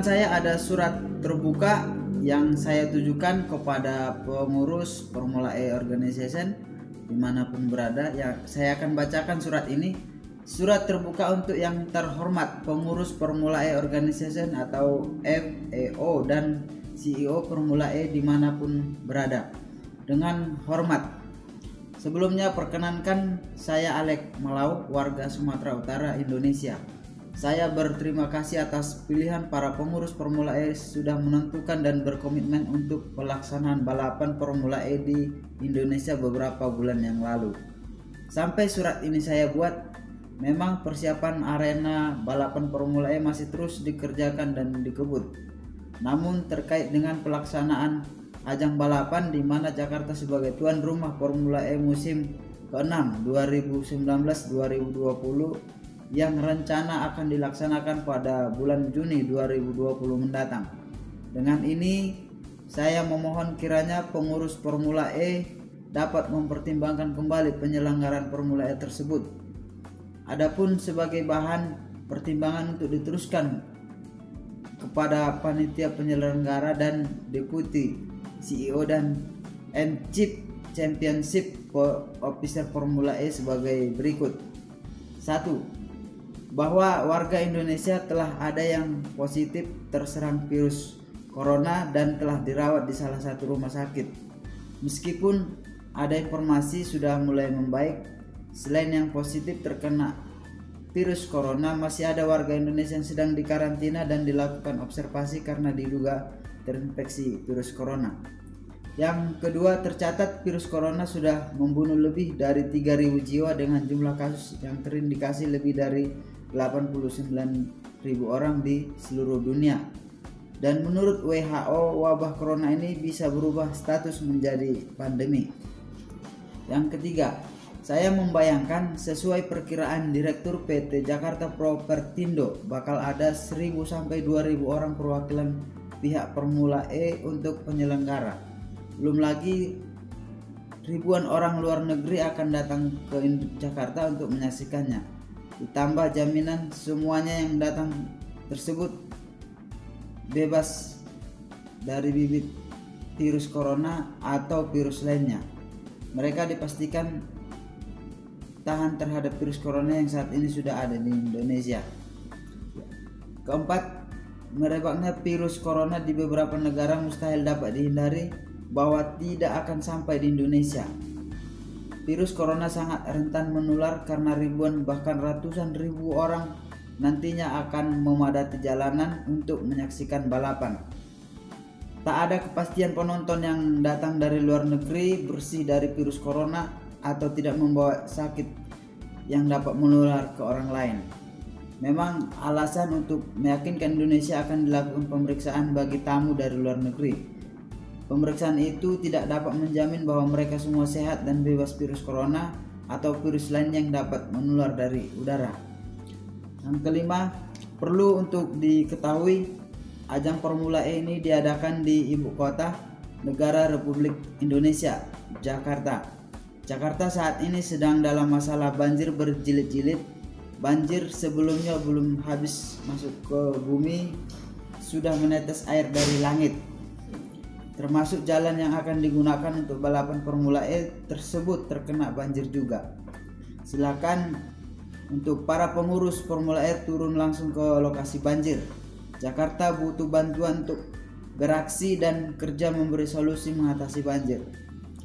depan saya ada surat terbuka yang saya tujukan kepada pengurus Formula E Organization dimanapun berada. Ya, saya akan bacakan surat ini. Surat terbuka untuk yang terhormat pengurus Formula E Organization atau FEO dan CEO Formula E dimanapun berada. Dengan hormat, sebelumnya perkenankan saya Alex Malau, warga Sumatera Utara, Indonesia. Saya berterima kasih atas pilihan para pengurus Formula E sudah menentukan dan berkomitmen untuk pelaksanaan balapan Formula E di Indonesia beberapa bulan yang lalu. Sampai surat ini saya buat, memang persiapan arena balapan Formula E masih terus dikerjakan dan dikebut. Namun terkait dengan pelaksanaan ajang balapan di mana Jakarta sebagai tuan rumah Formula E musim ke-6 2019-2020 yang rencana akan dilaksanakan pada bulan Juni 2020 mendatang. Dengan ini, saya memohon kiranya pengurus Formula E dapat mempertimbangkan kembali penyelenggaraan Formula E tersebut. Adapun sebagai bahan pertimbangan untuk diteruskan kepada panitia penyelenggara dan deputi CEO dan Chief Championship Officer Formula E sebagai berikut. 1. Bahwa warga Indonesia telah ada yang positif terserang virus corona dan telah dirawat di salah satu rumah sakit. Meskipun ada informasi sudah mulai membaik, selain yang positif terkena virus corona, masih ada warga Indonesia yang sedang dikarantina dan dilakukan observasi karena diduga terinfeksi virus corona. Yang kedua, tercatat virus corona sudah membunuh lebih dari 3.000 jiwa dengan jumlah kasus yang terindikasi lebih dari 89.000 orang di seluruh dunia. Dan menurut WHO, wabah corona ini bisa berubah status menjadi pandemi. Yang ketiga, saya membayangkan sesuai perkiraan Direktur PT Jakarta Propertindo bakal ada 1.000 sampai 2.000 orang perwakilan pihak Formula E untuk penyelenggara. Belum lagi ribuan orang luar negeri akan datang ke Jakarta untuk menyaksikannya. Ditambah jaminan semuanya yang datang tersebut bebas dari bibit virus corona atau virus lainnya. Mereka dipastikan tahan terhadap virus corona yang saat ini sudah ada di Indonesia. Keempat, merebaknya virus corona di beberapa negara mustahil dapat dihindari bahwa tidak akan sampai di Indonesia. Virus corona sangat rentan menular karena ribuan bahkan ratusan ribu orang nantinya akan memadati jalanan untuk menyaksikan balapan. Tak ada kepastian penonton yang datang dari luar negeri bersih dari virus corona atau tidak membawa sakit yang dapat menular ke orang lain. Memang alasan untuk meyakinkan Indonesia akan dilakukan pemeriksaan bagi tamu dari luar negeri. Pemeriksaan itu tidak dapat menjamin bahwa mereka semua sehat dan bebas virus corona atau virus lain yang dapat menular dari udara. Yang kelima, perlu untuk diketahui ajang Formula E ini diadakan di ibu kota negara Republik Indonesia, Jakarta. Jakarta saat ini sedang dalam masalah banjir berjilid-jilid. Banjir sebelumnya belum habis masuk ke bumi, sudah menetes air dari langit. Termasuk jalan yang akan digunakan untuk balapan Formula E tersebut terkena banjir juga. Silakan untuk para pengurus Formula E turun langsung ke lokasi banjir. Jakarta butuh bantuan untuk beraksi dan kerja memberi solusi mengatasi banjir.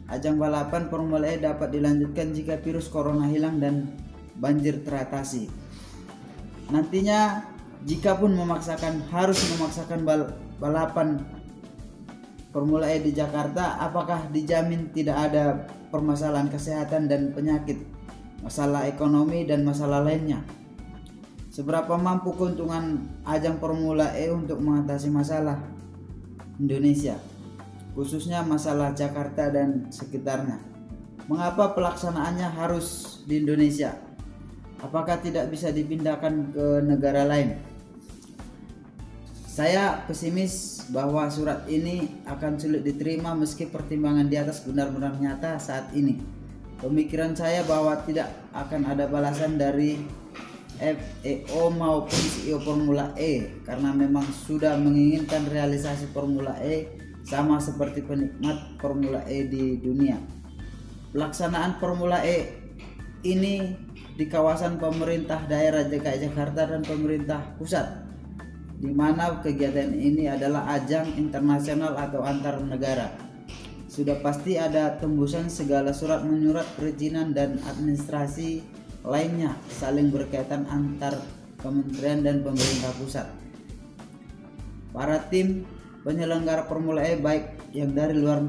Ajang balapan Formula E dapat dilanjutkan jika virus corona hilang dan banjir teratasi. Nantinya jikapun harus memaksakan balapan Formula E di Jakarta, apakah dijamin tidak ada permasalahan kesehatan dan penyakit, masalah ekonomi dan masalah lainnya? Seberapa mampu keuntungan ajang Formula E untuk mengatasi masalah Indonesia, khususnya masalah Jakarta dan sekitarnya? Mengapa pelaksanaannya harus di Indonesia? Apakah tidak bisa dipindahkan ke negara lain? Saya pesimis bahwa surat ini akan sulit diterima meski pertimbangan di atas benar-benar nyata saat ini. Pemikiran saya bahwa tidak akan ada balasan dari FEO maupun CEO Formula E, karena memang sudah menginginkan realisasi Formula E sama seperti penikmat Formula E di dunia. Pelaksanaan Formula E ini di kawasan pemerintah daerah DKI Jakarta dan pemerintah pusat, di mana kegiatan ini adalah ajang internasional atau antar negara. Sudah pasti ada tembusan segala surat menyurat perizinan dan administrasi lainnya saling berkaitan antar kementerian dan pemerintah pusat. Para tim penyelenggara Formula E baik yang dari luar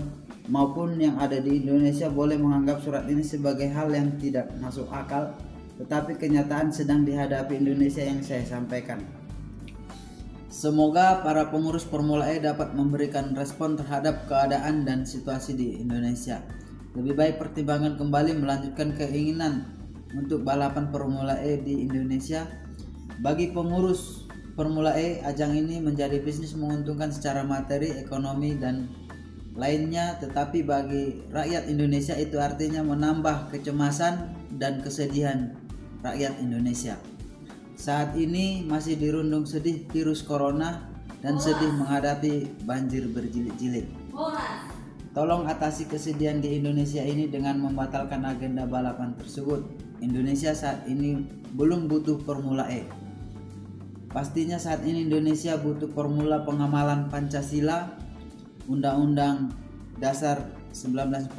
maupun yang ada di Indonesia boleh menganggap surat ini sebagai hal yang tidak masuk akal, tetapi kenyataan sedang dihadapi Indonesia yang saya sampaikan. Semoga para pengurus Formula E dapat memberikan respon terhadap keadaan dan situasi di Indonesia. Lebih baik pertimbangkan kembali melanjutkan keinginan untuk balapan Formula E di Indonesia. Bagi pengurus Formula E, ajang ini menjadi bisnis menguntungkan secara materi, ekonomi, dan lainnya, tetapi bagi rakyat Indonesia itu artinya menambah kecemasan dan kesedihan rakyat Indonesia. Saat ini masih dirundung sedih virus corona dan sedih menghadapi banjir berjilid-jilid. Tolong atasi kesedihan di Indonesia ini dengan membatalkan agenda balapan tersebut. Indonesia saat ini belum butuh Formula E. Pastinya saat ini Indonesia butuh formula pengamalan Pancasila, Undang-Undang Dasar 1945,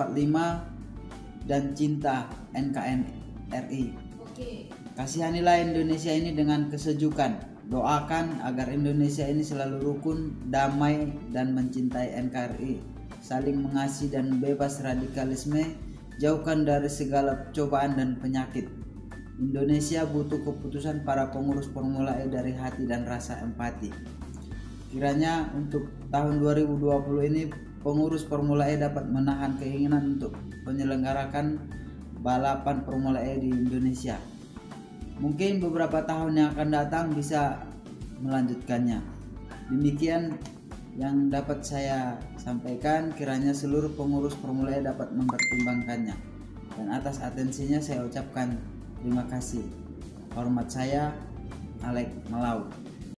dan cinta NKRI. Kasihanilah Indonesia ini dengan kesejukan. Doakan agar Indonesia ini selalu rukun, damai, dan mencintai NKRI, saling mengasihi dan bebas radikalisme, jauhkan dari segala cobaan dan penyakit. Indonesia butuh keputusan para pengurus Formula E dari hati dan rasa empati. Kiranya untuk tahun 2020 ini pengurus Formula E dapat menahan keinginan untuk menyelenggarakan balapan Formula E di Indonesia. Mungkin beberapa tahun yang akan datang bisa melanjutkannya. Demikian yang dapat saya sampaikan, kiranya seluruh pengurus Formula E dapat mempertimbangkannya. Dan atas atensinya saya ucapkan terima kasih. Hormat saya, Alek Malau.